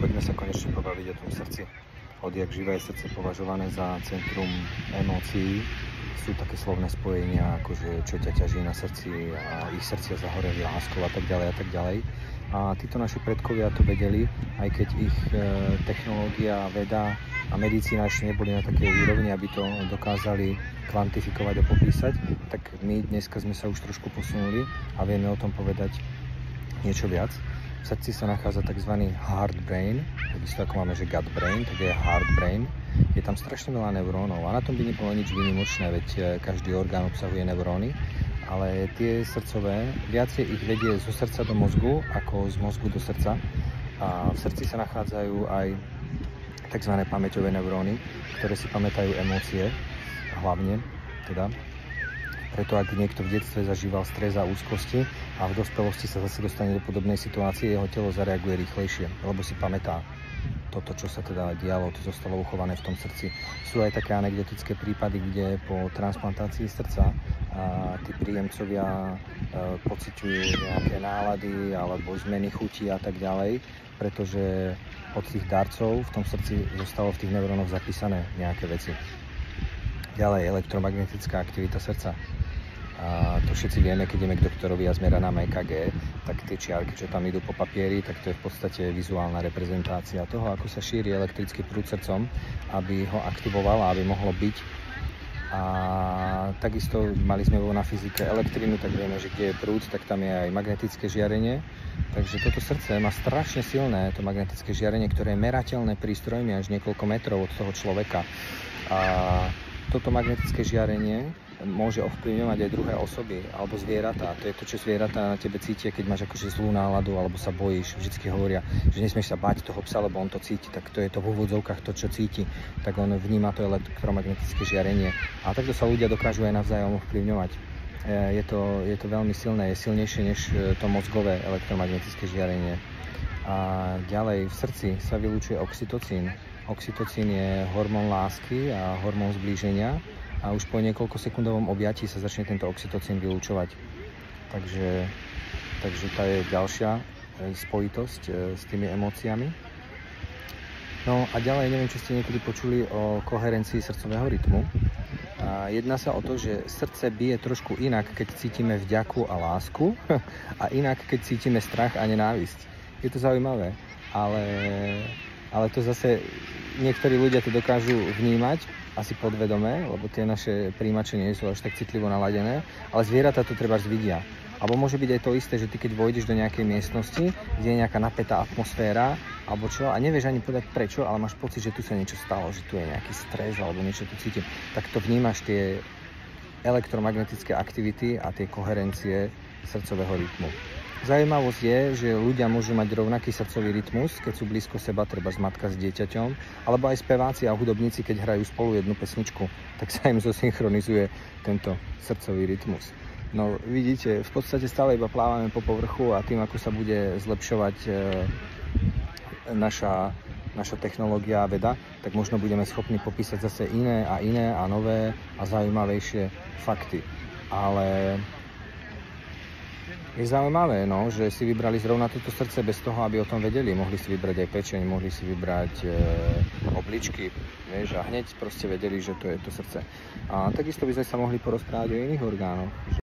poďme sa konečne pobaviť o tom srdci. Odjak živé je srdce považované za centrum emócií. Sú také slovné spojenia, akože čo ťa ťaží na srdci a ich srdcia zahoreli láskou a tak ďalej a tak ďalej. A títo naši predkovia to vedeli, aj keď ich technológia, veda a medicína ešte neboli na takej úrovni, aby to dokázali kvantifikovať a popísať, tak my dneska sme sa už trošku posunuli a vieme o tom povedať niečo viac. V srdci sa nachádza tzv. Heart brain, takisto ako máme, že gut brain, tak je heart brain. Je tam strašne veľa neurónov a na tom by nebolo nič výnimočné, veď každý orgán obsahuje neuróny, ale tie srdcové, viacej ich vedie zo srdca do mozgu ako z mozgu do srdca. A v srdci sa nachádzajú aj tzv. Pamäťové neuróny, ktoré si pamätajú emócie, hlavne teda. Preto ak niekto v detstve zažíval stres a úzkosti a v dospelosti sa zase dostane do podobnej situácie, jeho telo zareaguje rýchlejšie, lebo si pamätá toto, čo sa teda dialo, to zostalo uchované v tom srdci. Sú aj také anekdotické prípady, kde po transplantácii srdca tí príjemcovia pociťujú nejaké nálady alebo zmeny chuti a tak ďalej, pretože od tých darcov v tom srdci zostalo v tých neurónoch zapísané nejaké veci. Ďalej, elektromagnetická aktivita srdca. A to všetci vieme, keď ideme k doktorovi a zmera nám EKG, tak tie čiarky, čo tam idú po papieri, tak to je v podstate vizuálna reprezentácia toho, ako sa šíri elektrický prúd srdcom, aby ho aktivoval a aby mohlo byť. A takisto mali sme na fyzike elektrinu, tak vieme, že kde je prúd, tak tam je aj magnetické žiarenie. Takže toto srdce má strašne silné to magnetické žiarenie, ktoré je merateľné prístrojmi až niekoľko metrov od toho človeka. A toto magnetické žiarenie môže ovplyvňovať aj druhé osoby alebo zvieratá. To je to, čo zvieratá na tebe cítia, keď máš akože zlú náladu alebo sa bojíš. Vždycky hovoria, že nesmieš sa báť toho psa, lebo on to cíti. Tak to je to v úvodzovkách to, čo cíti. Tak on vníma to elektromagnetické žiarenie. A takto sa ľudia dokážu aj navzájom ovplyvňovať. Je to veľmi silné, je silnejšie než to mozgové elektromagnetické žiarenie. A ďalej v srdci sa vylučuje oxytocín. Oxytocín je hormón lásky a hormón zblíženia a už po niekoľko sekundovom objatí sa začne tento oxytocín vylučovať. Takže tá je ďalšia spojitosť s tými emóciami. No a ďalej, neviem, či ste niekedy počuli o koherencii srdcového rytmu. Jedná sa o to, že srdce bije trošku inak, keď cítime vďaku a lásku a inak, keď cítime strach a nenávisť. Je to zaujímavé, ale to zase niektorí ľudia to dokážu vnímať asi podvedome, lebo tie naše príjimače nie sú až tak citlivo naladené, ale zvieratá to trebárs vidia. Alebo môže byť aj to isté, že ty keď vojdeš do nejakej miestnosti, kde je nejaká napätá atmosféra, alebo čo, a nevieš ani povedať prečo, ale máš pocit, že tu sa niečo stalo, že tu je nejaký stres, alebo niečo tu cítim, tak to vnímaš tie elektromagnetické aktivity a tie koherencie srdcového rytmu. Zaujímavosť je, že ľudia môžu mať rovnaký srdcový rytmus, keď sú blízko seba, treba matka s dieťaťom, alebo aj speváci a hudobníci, keď hrajú spolu jednu pesničku, tak sa im zosynchronizuje tento srdcový rytmus. No vidíte, v podstate stále iba plávame po povrchu a tým, ako sa bude zlepšovať naša technológia a veda, tak možno budeme schopní popísať zase iné a nové a zaujímavejšie fakty. Ale je zaujímavé, no, že si vybrali zrovna toto srdce bez toho, aby o tom vedeli. Mohli si vybrať aj pečeň, mohli si vybrať obličky, vieš, a hneď proste vedeli, že to je to srdce. A takisto by sme sa mohli porozprávať o iných orgánoch.